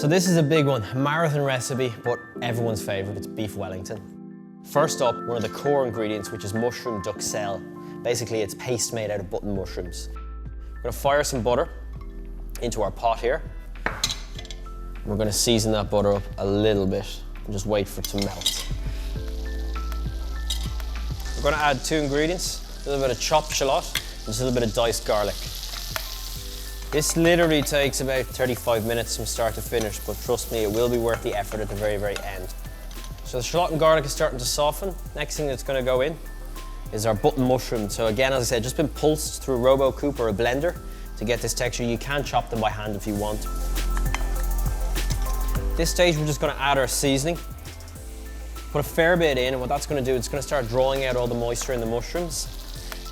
So this is a big one, a marathon recipe, but everyone's favorite, it's beef Wellington. First up, one of the core ingredients, which is mushroom duxelle. Basically, it's paste made out of button mushrooms. We're gonna fire some butter into our pot here. We're gonna season that butter up a little bit and just wait for it to melt. We're gonna add 2 ingredients, a little bit of chopped shallot and just a little bit of diced garlic. This literally takes about 35 minutes from start to finish, but trust me, it will be worth the effort at the very, very end. So the shallot and garlic is starting to soften. Next thing that's gonna go in is our button mushroom. So again, as I said, just been pulsed through a RoboCoupe or a blender to get this texture. You can chop them by hand if you want. At this stage, we're just gonna add our seasoning. Put a fair bit in, and what that's gonna do, it's gonna start drawing out all the moisture in the mushrooms.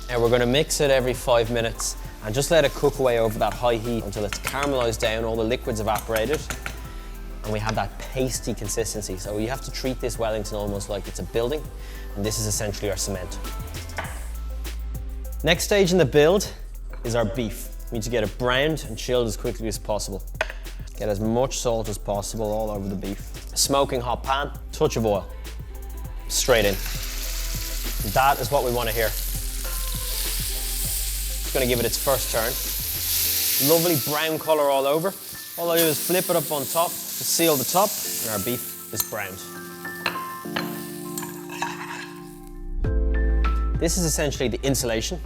And we're gonna mix it every 5 minutes and just let it cook away over that high heat until it's caramelized down, all the liquid's evaporated, and we have that pasty consistency. So you have to treat this Wellington almost like it's a building, and this is essentially our cement. Next stage in the build is our beef. We need to get it browned and chilled as quickly as possible. Get as much salt as possible all over the beef. A smoking hot pan, touch of oil, straight in. That is what we want to hear. Just going to give it its first turn. Lovely brown color all over. All I do is flip it up on top to seal the top, and our beef is browned. This is essentially the insulation.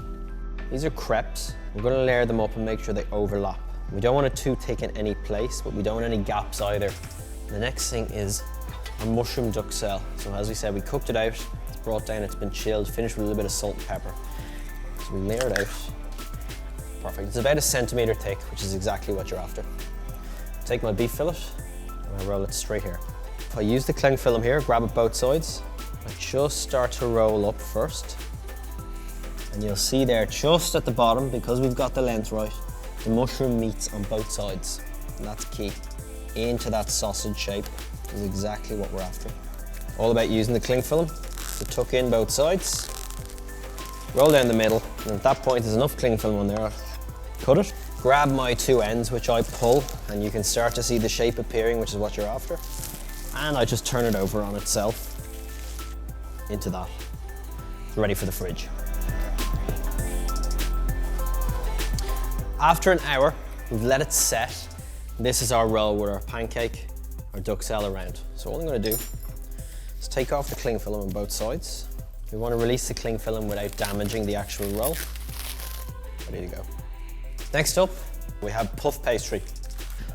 These are crepes. We're going to layer them up and make sure they overlap. We don't want it too thick in any place, but we don't want any gaps either. The next thing is our mushroom duxelle. So as we said, we cooked it out, it's brought down, it's been chilled, finished with a little bit of salt and pepper. So we layer it out. Perfect. It's about 1 centimeter thick, which is exactly what you're after. Take my beef fillet and I roll it straight here. If I use the cling film here, grab it both sides, I just start to roll up first. And you'll see there, just at the bottom, because we've got the length right, the mushroom meets on both sides. And that's key. Into that sausage shape is exactly what we're after. All about using the cling film to tuck in both sides, roll down the middle, and at that point there's enough cling film on there. Cut it, grab my 2 ends, which I pull, and you can start to see the shape appearing, which is what you're after. And I just turn it over on itself into that. It's ready for the fridge. After an hour, we've let it set. This is our roll with our pancake, our duxelle around. So all I'm going to do is take off the cling film on both sides. We want to release the cling film without damaging the actual roll. Ready to go. Next up, we have puff pastry.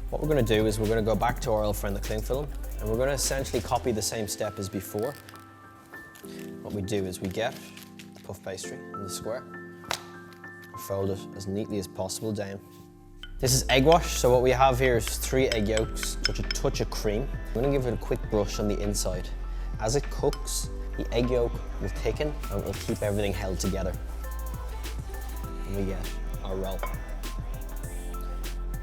What we're going to do is we're going to go back to our oil friend, the cling film, and we're going to essentially copy the same step as before. What we do is we get the puff pastry in the square, fold it as neatly as possible down. This is egg wash, so what we have here is 3 egg yolks, a touch of cream. I'm going to give it a quick brush on the inside. As it cooks, the egg yolk will thicken and it will keep everything held together. And we get our roll.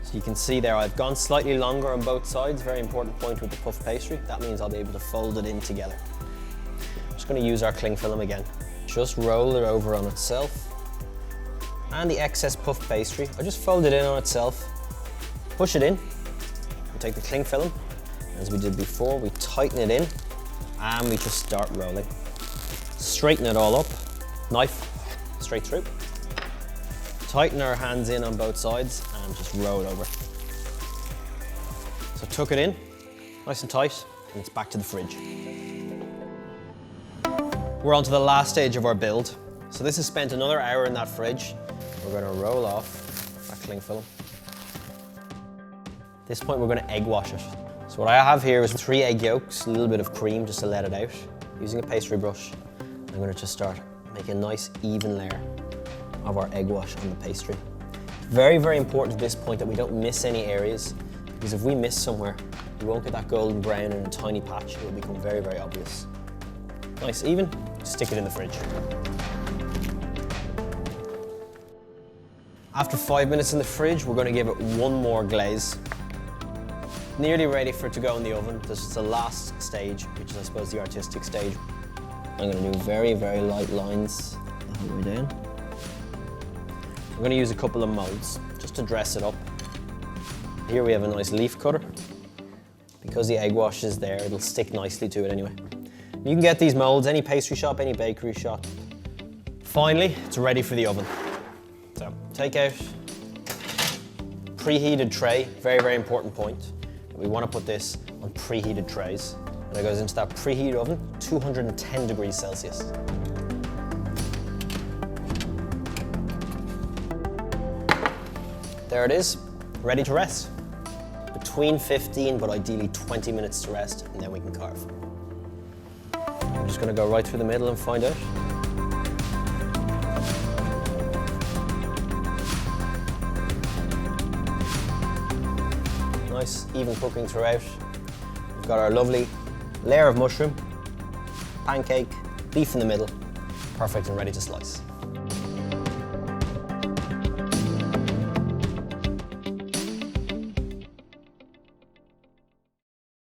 So you can see there, I've gone slightly longer on both sides, very important point with the puff pastry. That means I'll be able to fold it in together. I'm just going to use our cling film again. Just roll it over on itself. And the excess puff pastry, I just fold it in on itself, push it in, and take the cling film. As we did before, we tighten it in, and we just start rolling. Straighten it all up, knife, straight through. Tighten our hands in on both sides, and just roll over. So tuck it in, nice and tight, and it's back to the fridge. We're on to the last stage of our build. So this has spent another hour in that fridge. We're going to roll off that cling film. At this point, we're going to egg wash it. So what I have here is 3 egg yolks, a little bit of cream just to let it out. Using a pastry brush, I'm going to just start making a nice even layer of our egg wash on the pastry. Very, very important at this point that we don't miss any areas, because if we miss somewhere, we won't get that golden brown in a tiny patch. It will become very, very obvious. Nice, even, stick it in the fridge. After 5 minutes in the fridge, we're going to give it 1 more glaze. Nearly ready for it to go in the oven. This is the last stage, which is, I suppose, the artistic stage. I'm going to do very, very light lines the whole way down. I'm going to use a couple of molds just to dress it up. Here we have a nice leaf cutter. Because the egg wash is there, it'll stick nicely to it anyway. You can get these molds, any pastry shop, any bakery shop. Finally, it's ready for the oven. So, take out preheated tray, very, very important point. We want to put this on preheated trays. And it goes into that preheated oven, 210 degrees Celsius. There it is, ready to rest. Between 15, but ideally 20 minutes to rest, and then we can carve. I'm just gonna go right through the middle and find out. Nice, even cooking throughout. We've got our lovely layer of mushroom, pancake, beef in the middle, perfect and ready to slice.